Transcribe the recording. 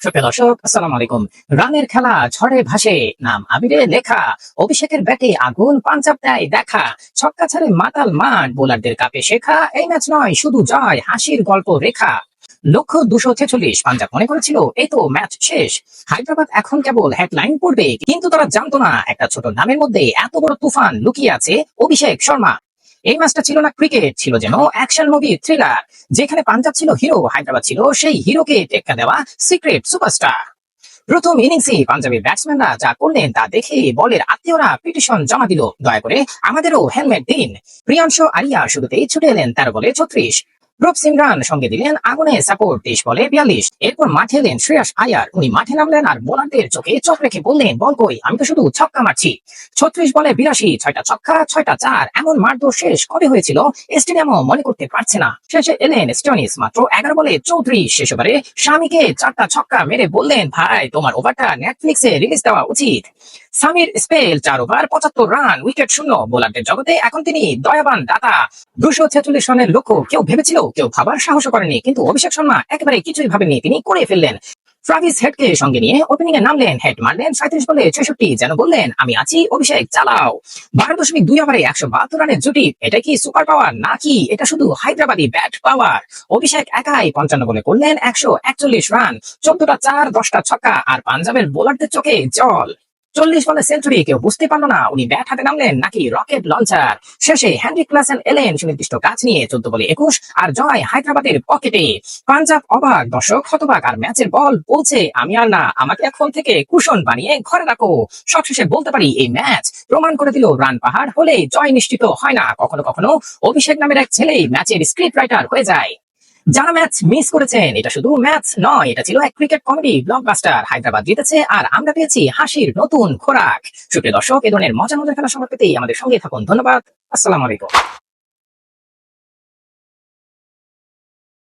সুপ্রিয় দর্শক, আসসালামু আলাইকুম। রানের খেলা ঝড়ে ভাসে, নাম আবিরে লেখা। অভিষেকের ব্যাটে আগুন, পাঞ্জাব দেয় দেখা। ছক্কা ছাড়ে মাতাল মাঠ, বোলারদের কাপে শেখা। এই ম্যাচ নয় শুধু জয়, হাসির গল্প রেখা। লক্ষ্য 246, পাঞ্জাব মনে করেছিল এই তো ম্যাচ শেষ। হায়দ্রাবাদ এখন কেবল হেডলাইন পড়বে, কিন্তু তারা জানতো না একটা ছোট নামের মধ্যে এত বড় তুফান লুকিয়ে আছে। অভিষেক শর্মা। এই ম্যাচটা ছিল না ক্রিকেট, ছিল যেন অ্যাকশন মুভি থ্রিলার। যেখানে পাঞ্জাব ছিল হিরো, হায়দ্রাবাদ ছিল সেই হিরোকে টেক্কা দেওয়া সিক্রেট সুপারস্টার। প্রথম ইনিংসে পাঞ্জাবি ব্যাটসম্যানরা যা করলেন তা দেখে বলের আত্মীয়রা পিটিশন জমা দিল, দয়া করে আমাদেরও হেলমেট দিন। প্রিয়াংশু আরিয়া শুরুতেই ছুটে এলেন 13 বলে 36। রূপ সিমরান সঙ্গে দিলেন আগুনে সাপোর্ট 23 বলে 42। এরপর মাঠে এলেন শ্রেয়াস আয়ার, উনি মাঠে নামলেন আর বোলারদের চোখে চোখ রেখে বললেন, বল কই, আমি তো শুধু ছক্কা মারছি। 36 বলে 82, 6টা ছক্কা 6টা চার। এমন মারধর শেষ কবে হয়েছিল স্টেডিয়ামও মনে করতে পারছে না। শেষে এলেন স্টোনিস, মাত্র 11 বলে 34। শেষ ওভারে স্বামীকে 4টা ছক্কা মেরে বললেন, ভাই তোমার ওভারটা নেটফ্লিক্সে রিলিজ দেওয়া উচিত। Samir spell 4 over 75 run, wicket শূন্য। বোলারদের জগতে এখন তিনি দয়াবান দাতা। 246 রানের লক্ষ্য কেউ ভেবেছিল, কেউ ভাবার সাহসও করেনি, কিন্তু অভিষেক শর্মা একেবারে কিছুই ভাবেননি, তিনি করে ফেললেন। ট্রাভিস হেডকে সঙ্গে নিয়ে ওপেনিং এ নামলেন, হেড মারলেন 37 বলে 66, যেন বললেন আমি আছি, অভিষেক চালাও। 12.2 ওভারে 172 রানের জুটি, এটা কি সুপার পাওয়ার নাকি এটা শুধু হায়দ্রাবাদি ব্যাট পাওয়ার? অভিষেক একাই 55 বলে করলেন 141 রান, 14টা চার, 10টা ছক্কা, আর পাঞ্জাবের বোলারদের চোখে জল। 40 বলে সেঞ্চুরি, কেউ বুঝতে পারলো না উনি ব্যাট হাতে নামলেন নাকি রকেট লঞ্চার। শেষে হেনরি ক্লাসেন এলেন সুনির্দিষ্ট কাজ নিয়ে 14 বলে 21, আর জয় হায়দ্রাবাদের পকেটে। পাঞ্জাব অবাক, দর্শক হতবাক, আর ম্যাচের বল বলছে আমি আর না, আমাকে এখন থেকে কুশন বানিয়ে ঘরে রাখো। সবশেষে বলতে পারি এই ম্যাচ প্রমাণ করে দিল রান পাহাড় হলে জয় নিশ্চিত হয় না। কখনো কখনো অভিষেক নামের এক ছেলেই ম্যাচের স্ক্রিপ্ট রাইটার হয়ে যায়। যারা ম্যাচ মিস করেছেন, এটা শুধু ম্যাচ নয়, এটা ছিল এক ক্রিকেট কমেডি ব্লকবাস্টার। হায়দ্রাবাদ জিতেছে আর আমরা পেয়েছি হাসির নতুন খোরাক। সুপ্রিয় দর্শক, এ ধরনের মজার মজার খেলা সংবাদ পেতে আমাদের সঙ্গে থাকুন। ধন্যবাদ। আসসালামু আলাইকুম।